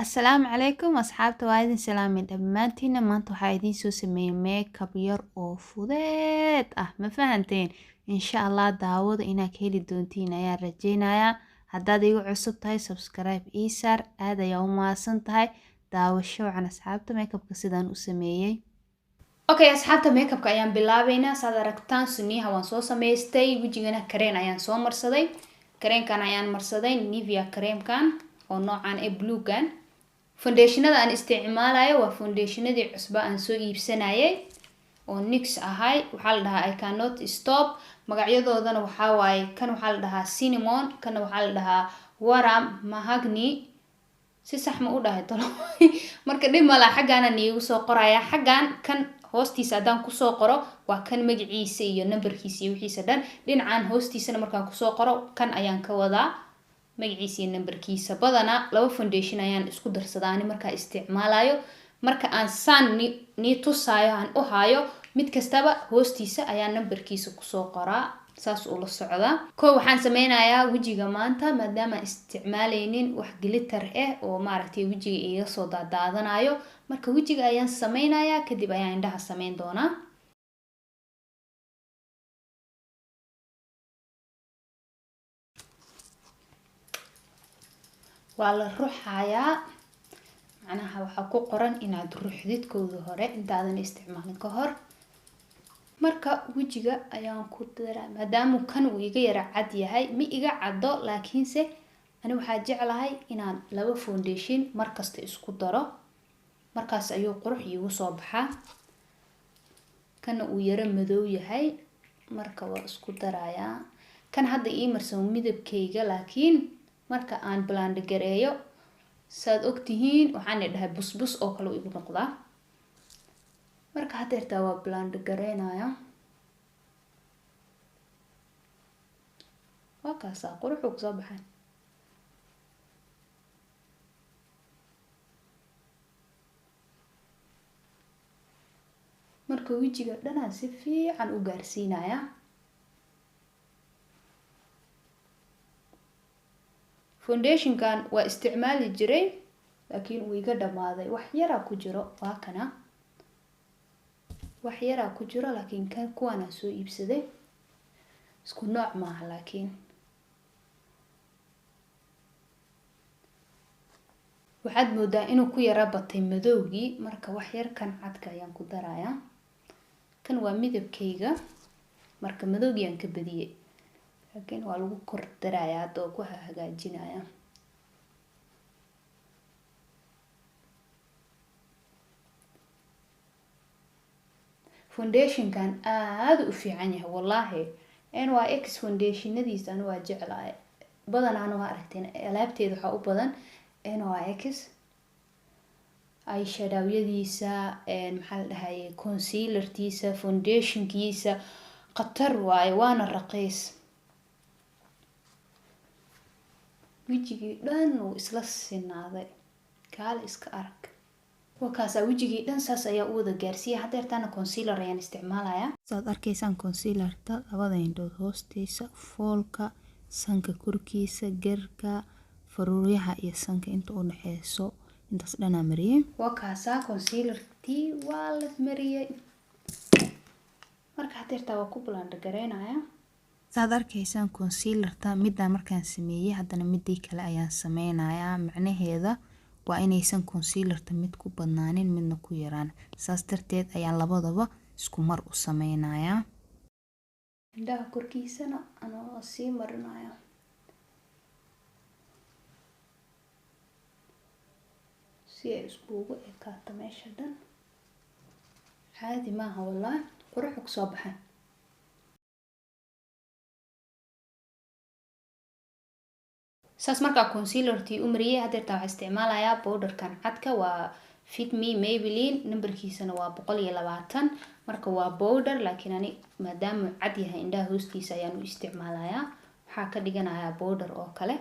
Assalaamu calaykum asxaabta waa idin salaamay dhammaantiina maanta waxaa idiin soo sameeyay makeup yar oo fudeed ah ma fahanteen insha Allah daawada inaad ka heli doontiin ayaan rajeynayaa haddaad igu cusub tahay subscribe ii saar aad ayaa u mahadsan tahay daawasho wacan asxaabta makeupka sidaan u sameeyay okay asxaabta makeupka ayaan bilaabeynaa saad aragtaan suniyaha waan soo sameystay wajigana kareen ayaan soo marsaday kareenkan ayaan marsaday Nivea kareemkan oo noocan ee bluegan foundationada aan isticmaalayo waa foundationadii cusba aan soo iibsanayay oo NYX ahay waxa la dhahaa I cannot stop magacyadoodana waxa waaye kan waxa la dhahaa cinnamon kan waxa la dhahaa waram mahogany si sax ma u dhahay talo marka dhimala xagaana niigu soo qoraya xagaan kan hoostiisa hadaan ku soo qoro waa kan magaciisa iyo numberkiisa iyo wixiisa dhan dhinacaan hoostiisana markaan ku soo qoro kan ayaan ka wadaa magaciisa iyo numberkiisa badana laba foundation ayaan isku darsadaa marka isticmaalayo marka aan saan ni tusaayo aan u haayo mid kastaba hoostiisa ayaa numberkiisa ku soo qoraa saas uu la socdaa waxaan sameynayaa wajiga maanta maadaama isticmaaleynin wax glitter oo maaragtay wajiga iga soo daadanayo marka wajiga ayaan sameynayaa kadib ayaan indhaha sameyn doonaa waa la ruxayaa macnaha waxa ku qoran inaad ruxdid kooda hore intaadan isticmaalin ka hor marka wajiga ayaan ku daraa maadaama kan uu iga yara cad yahay ma iga caddo laakiinse ani waxaa jeclahay inaan laba foundation markasta isku daro markaas ayuu qurux iigu soo baxaa kana uu yara madow yahay marka waa isku darayaa kan hadda ii marsan midabkayga laakiin marka aan blend gareeyo saad ogtihiin waxaan dhahay busbus oo kale igu noqdaa marka hadeertaa waa blend gareenaya waa kaasa quruxu ku soo baxay marka wajiga dhanaan si fiican u gaarsiinaya foundationkan waa isticmaali jiray laakiin uu iga dhamaaday wax yara ku jiro waa kana wax yara ku jiro laakiin kan kuwana soo iibsaday isku nooc maaha laakiin waxaad moodaa inuu ku yara batay madowgii marka wax yar kan cadka ayaan ku darayaa kan waa midabkayga marka madowgii aan ka badiyay laakiin waa lagu kor darayaa hadoo ku hagaajinaya foundationkan aad u fiican yahay wallahi NYX foundationadiisa anu waa jeclahay badanaa waa aragteen alaabteeda waxa u badan NYX eyeshadowyadiisa maxaa la dhahay concealertiisa foundationkiisa qatar waaye waana raqiis wajigii dhan uu isla sinaaday kaal iska arag wakaasa wajigii dhan saas ayaa u wada gaarsiiyay hadeertaana concealer ayaan isticmaalayaa saad arkaysaan concealerta labada indhood hoostiisa foolka sanka korkiisa garka faruuryaha iyo sanka inta u dhaxeyso intaas dhanaa mariyay wakaasa concealertii waa la mariyay marka hadeertaa waa ku blend gareenaya saad arkaysaan concealerta midda markaan sameeyay haddana midii kale ayaan sameynayaa macnaheeda waa inaysan concealerta mid ku badnaanin midna ku yaraan saas darteed ayaan labadaba isku mar u sameynayaa indhaha korkiisana anoo sii marinaya si ay iskugu ekaato meesha dhan caadi maaha wallahi quruxu ku soo baxay saas markaa concealertii u mariyay hadeertaa waxaa isticmaalayaa powderkan cadka waa Fit Me Maybelline numberkiisana waa 120 marka waa powder laakiin ani maadaama cad yahay indhaha hoostiisa ayaan u isticmaalayaa waxaa ka dhiganayaa powder oo kale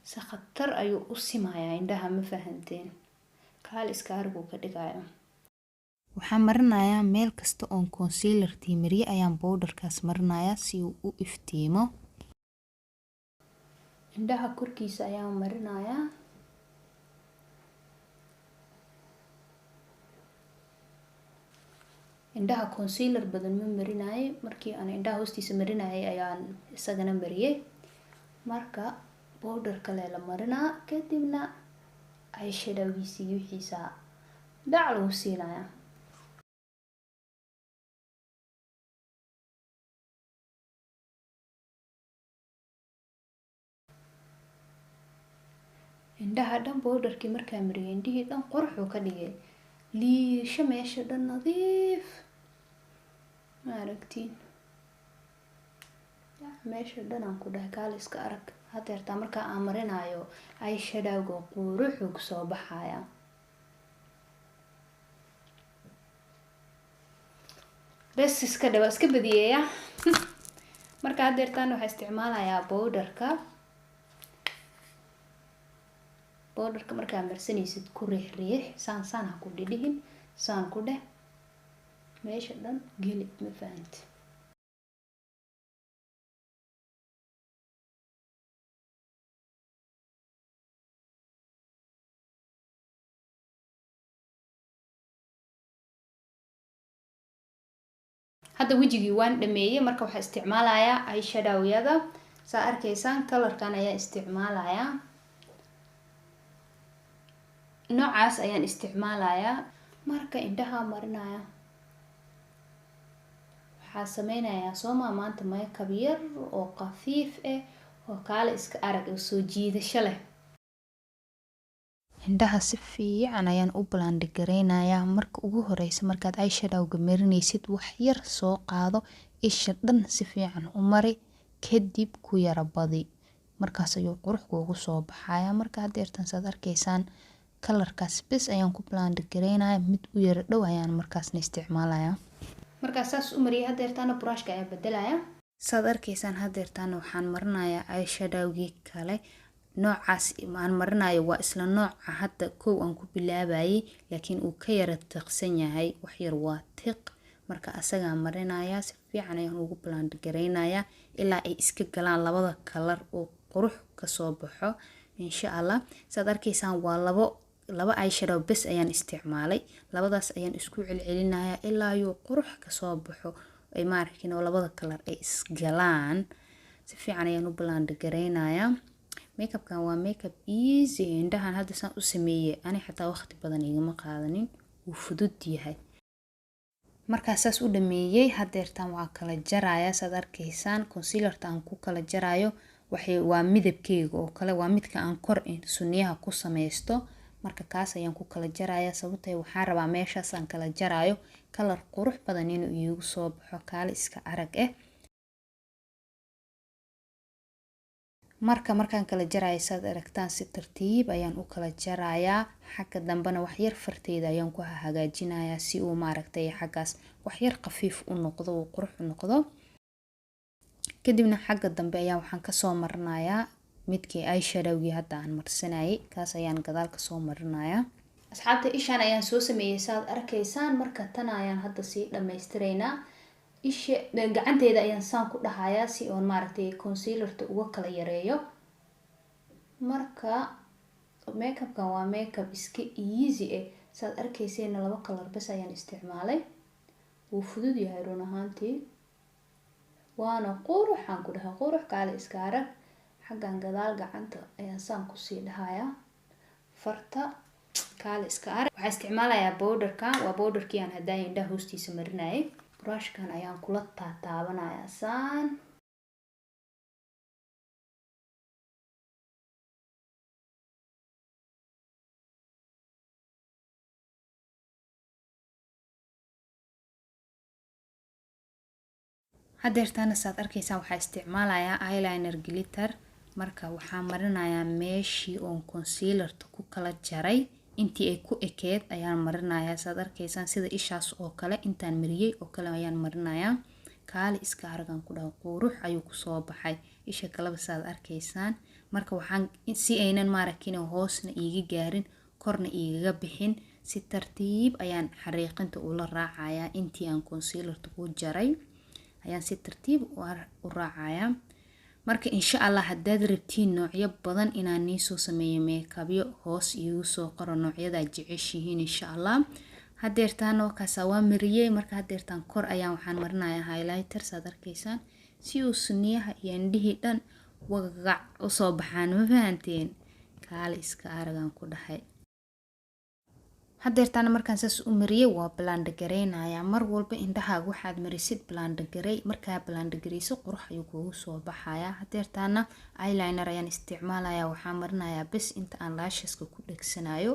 si khatar ayuu u simayaa indhaha ma fahanteen kaal iska argu ka dhigayo waxaan marinayaa meel kasta oon concealer-tii mariyay ayaan powderkaas marinayaa si uu u iftiimo. Indhaha korkiisa ayaan marinayaa. indhaha concealer badan ma marinayay, markii aan indhaha hoostiisa marinayay ayaan isagana mariyay. marka powder kale la marinaa, kadibna eyeshadowgiisii wixiisa dhac lagu siinayaa. indhaha dhan powderkii markaa mariyay, indhihii dhan quruxuu ka dhigay, liisho meesha dhan nadiif ma aragtiin. meesha dhan aan ku dhahay kaale iska arag. hadeertaa markaa aan marinayo eyeshadowga quruxuu kusoo baxaya. bes iska dhawa iska badiyeeya. marka hadeertaan waxaa isticmaalayaa powderka markaa marsanaysid ku riix saan ha ku dhidhihin, saan ku dheh meesha dhan geli, ma fahanti. hadda wejigii waan dhameeyay, marka waxaa isticmaalayaa eyeshadowyada. saa arkaysaan colorkan ayaa isticmaalayaa, noocaas ayaan isticmaalayaa. marka indhaha marinaya, waxaa sameynayaa sooma maanta makeup yar oo khafiif ah oo kaale iska arag oo soo jiidasho leh. indhaha si fiican ayaan u blend gareynayaa. marka ugu horeysa markaad eyeshadowga marinaysid, wax yar soo qaado, isha dhan si fiican u mari, kadib ku yara badi, markaas ayuu qurux kuugu soo baxaya. marka hadeertan saad arkaysaan kalarkaas bes ayaan ku blend gareynaya, mid u yara dhow ayaan markaasna isticmaalaya. markaas saas u mariyay, hadeertaana brushka ayaa bedelaya. saad arkaysaan hadeertaana waxaan marinayaa eyeshadowgii kale. noocaas aan marinayo waa isla nooca hadda kow aan ku bilaabayay, laakiin uu ka yara tiqsan yahay, wax yar waa tiq. marka asagaan marinayaa, si fiican ayaan ugu blend gareynayaa ilaa ay iska galaan labada kalar oo qurux kasoo baxo insha Allah. saad arkaysaan waa labo eyeshadow bes ayaan isticmaalay, labadaas ayaan isku celcelinayaa ilaa uu qurux kasoo baxo, ay maarkin oo labada kalar ay isgalaan. si fiican ayaan u blend gareynayaa. makeupkan waa makeup easy. indhahan hadda saan u sameeyay ani xataa waqti badan igama qaadanin, wuu fudud yahay. markaa saas u dhameeyay, hadeertaan waa kala jarayaa. saad arkaysaan concealerta aan ku kala jarayo waa midabkeyga oo kale, waa midka aan kor sunniyaha ku sameysto. marka kaas ayaan ku kala jarayaa, sababtoo waxaan rabaa meeshaas aan kala jarayo kalar qurux badan inuu iigu soo baxo, kaale iska arag ah. markaan kala jarayo saad aragtaan si tartiib ayaan u kala jarayaa. xagga dambena wax yar farteeda ayaan ku hagaajinayaa si uu maaragtay xaggaas wax yar khafiif u noqdo, uu qurux u noqdo. kadibna xagga dambe ayaa waxaan kasoo marinayaa midkii eyeshadowgii hadda aan marsanayay, kaas ayaan gadaal kasoo marinayaa. asxaabta ishaan ayaan soo sameeyay saad arkaysaan. marka tan ayaan hadda sii dhammaystiraynaa. isha gacanteeda ayaan saan ku dhahayaa si oon maaragtay concealerta uga kala yareeyo. marka makeupkan waa makeup iska easy ah. saad arkaysayna laba kalar bes ayaan isticmaalay, wuu fudud yahay run ahaantii, waana quruxaan ku dhahay, qurux kaale iska arag. xaggan gadaal gacanta ayaan saan kusii dhahayaa, farta kaale iska arag. waxaa isticmaalayaa powderkan, waa powderkii aan haddaay indhaha hoostiisa marinayay. brushkan ayaan kula taataabanayaa saan. hadeertaana saad arkaysaan waxaa isticmaalayaa eyeliner glitter. marka waxaan marinayaa meeshii oon concealerta ku kala jaray, intii ay ku ekeed ayaan marinayaa. saad arkaysaan sida ishaas oo kale intaan mariyay oo kale ayaan marinayaa. kaale iska aragan ku dhaho, qurux ayuu kusoo baxay. isha kaleba saad arkaysaan. marka waxaan si aynan maarkin hoosna iiga gaarin korna iigaga bixin, si tartiib ayaan xariiqinta ula raacayaa. Intii aan concealerta ku jaray ayaan si tartiib u raacayaa. marka insha Allah haddaad rabtiin noocyo badan inaan nii soo sameeyo makeupyo hoos iigu soo qoro noocyada aad jeceshihiin insha Allah. hadeertaan oo kaasa waa mariyay. marka hadeertaan kor ayaan waxaan marinayaa highlighter saad arkaysaan si uu suniyaha iyo indhihii dhan wagac u soo baxaan. ma fahanteen? kaali iska aragaan ku dhahay. hadeertaan markaan saas u mariyay waa blend gareynayaa. mar walba indhahaaga waxaad marisid blend garey. markaa blend gareyso qurux ayuu kugu soo baxayaa. hadeertaana eyeliner ayaan isticmaalayaa. waxaan marinayaa bes inta aan lasheska ku dhagsanayo.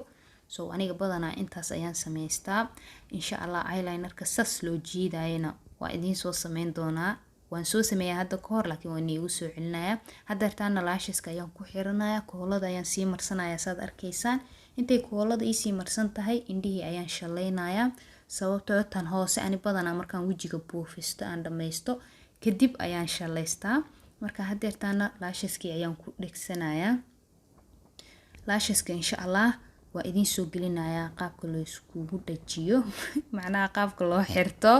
so aniga badanaa intaas ayaan sameystaa. insha Allah eyelinerka saas loo jiidayna waa idiin soo sameyn doonaa. waan soo sameeyaa hadda ka hor laakiin waan iigu soo celinayaa. hadeertaana lasheska ayaan ku xiranayaa. koolada ayaan sii marsanayaa saad arkaysaan. intay koolada ii sii marsan tahay indhihii ayaan shaleynayaa. sababtoo tan hoose ani badanaa markaan wajiga buufisto aan dhameysto kadib ayaan shaleystaa. marka hadeertaana lasheskii ayaan ku dhagsanayaa. lasheska insha Allah waa idiin soo gelinayaa qaabka loo iskugu dhajiyo macnaha qaabka loo xirto.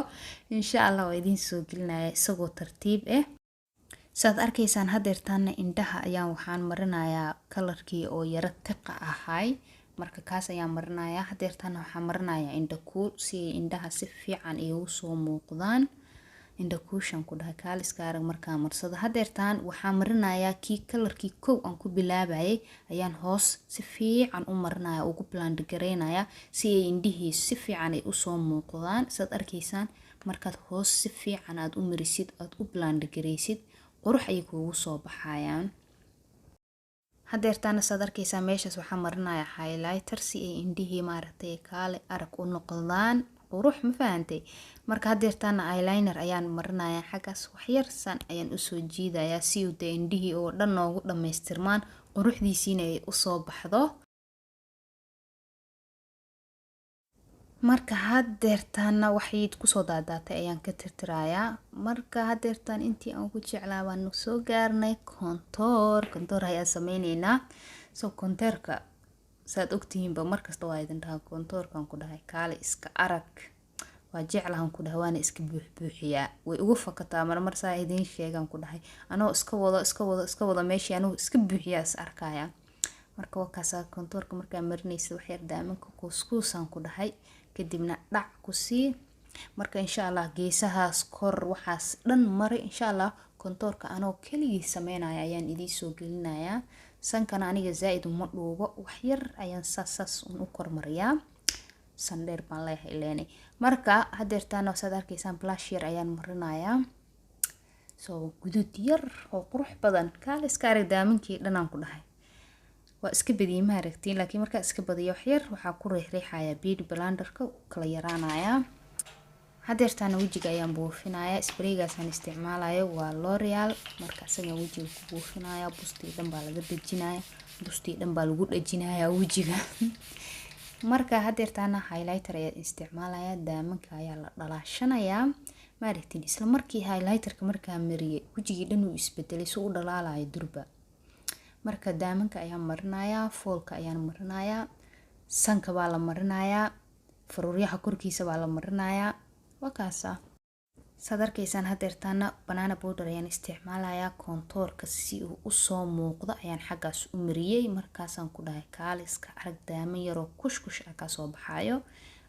insha Allah waa idiin soo gelinayaa isagoo tartiib ah. saad arkaysaan hadeertaana indhaha ayaan waxaan marinayaa kalarkii oo yara tiqa ahay. marka kaas ayaan marinayaa. hadeertaana waxaan marinayaa indha kuul si ay indhaha si fiican iigu soo muuqdaan. indha kuushan ku dhahay kaaliska arag markaa marsado. hadeertaan waxaan marinayaa kii kalarkii kow aan ku bilaabayay ayaan hoos si fiican u marinayaa ugu blend gareynayaa si ay indhihii si fiican ay u soo muuqdaan. saad arkaysaan markaad hoos si fiican aad u marisid aad u blend gareysid qurux ay kugu soo baxayaan. hadeertaana saad arkaysaan meeshaas waxaan marinayaa highlighter si ay indhihii maaragtay kaale arag u noqdaan qurux. ma fahantay? marka hadeertaana eyeliner ayaan marinayaa xaggaas waxyar san ayaan usoo jiidayaa si uu dee indhihii oo dhan noogu dhammaystirmaan quruxdiisiina ay u soo baxdo. marka hadeertaana waxay kusoo daadaatay ayaan ka tirtirayaa. marka hadeertaan intii aan ku jeclaa baan soo gaarnay kontoor ayaan sameyneynaa. soo kontoorka saad ogtihiinba markasta waa idin dhahaa kontoorkan ku dhahay kaali iska arag waa jeclahan ku dhahay waana iska buuxiyaa. way ugu fakataa marmar saa idiin sheegan ku dhahay anoo iska wada meeshii anoo iska buuxiyaa is arkaya. marka wakaasa kontoorka markaa marinaysa wax yar daamanka kuuskuusan ku dhahay kadibna dhac ku sii. marka insha Allah geesahaas kor waxaas dhan maray insha Allah kontoorka anoo keligii sameynaya ayaan idiin soo gelinayaa. sankana aniga zaaid uma dhuubo wax yar ayaan saas u kormariyaa. san dheer baan leeyahay ileenay. marka hadeertaana saad arkaysaan blush yar ayaan marinayaa. soo guduud yar oo qurux badan kaal iska arag daamankii dhanaan ku dhahay waa iska badiyay ma aragtiin laakiin marka iska badiyo wax yar waxa ku riixayaa beauty blenderka kala yaraanayaa. hadeertaana wajiga ayaan buufinayaa. spraygaas aan isticmaalayo waa L'Oreal. marka asaga wajiga ku buufinayaa. bustii dhan baa laga dajinayaa. bustii dhan baa lagu dhajinayaa wajiga. marka hadeertaana highlighter ayaan isticmaalayaa. daamanka ayaa la dhalaashanayaa. ma aragtiin isla markii highlighterka markaa mariyay wajigii dhan uu isbedelay soo u dhalaalayo durba. marka daamanka ayaan marinayaa. foolka ayaan marinayaa. sanka baa la marinayaa. faruuryaha korkiisa baa la marinayaa. wakaasa saad arkaysaan hadeertaana banana powder ayaan isticmaalayaa. kontoorka si uu u soo muuqdo ayaan xaggaas u mariyay. markaasaan ku dhahay kaaliska arag daaman yaroo kushkush ah ka soo baxayo.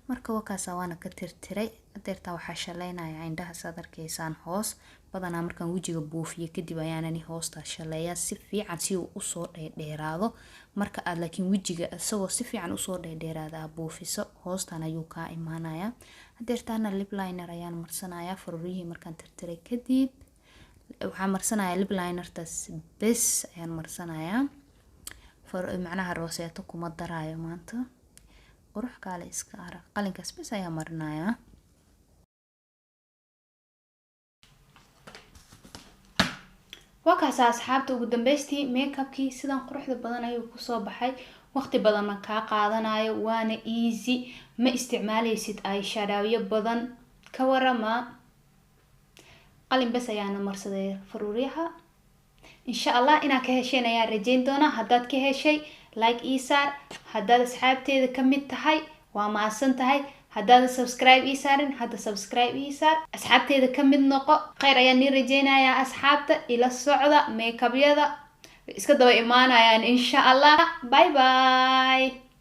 marka wakaasa waana ka tirtiray. hadeertaa waxaa shaleynayaa indhaha saad arkaysaan hoos badanaa markaan wajiga buufiyo kadib ayaanani hoosta shaleeyaa si fiican si uu u soo dheeraado. marka aad laakiin wajiga asagoo si fiican u soo dheeraada buufiso hoostan ayuu ka imaanayaa. hadeertaana lip liner ayaan marsanayaa. faruurihii markaan tirtiray kadib waxaan marsanayaa lip linertaas bes ayaan marsanayaa. macnaha rooseeto kuma daraayo maanta. qurux kaale iska arag qalinkaas bes ayaan marinayaa. wakaasa asxaabta ugu dambeystii makeupkii sidan quruxda badan ayuu ku soo baxay. waqti badan ma ka qaadanayo waana easy. ma isticmaalaysid eyeshadow badan ka warama. qalin bes ayaan marsaday faruuryaha. insha Allah inaa ka hesheen ayaa rajeyn doona. haddaad ka heshay like ii saar. haddaad asxaabteeda ka mid tahay waa mahadsan tahay haddaad subscribe ii saarin hadda subscribe ii saar asxaabteeda ka mid noqo khayr ayaan nii rajeynayaa asxaabta ila socda makeup-yada iska daba imaanayaan insha Allah bye bye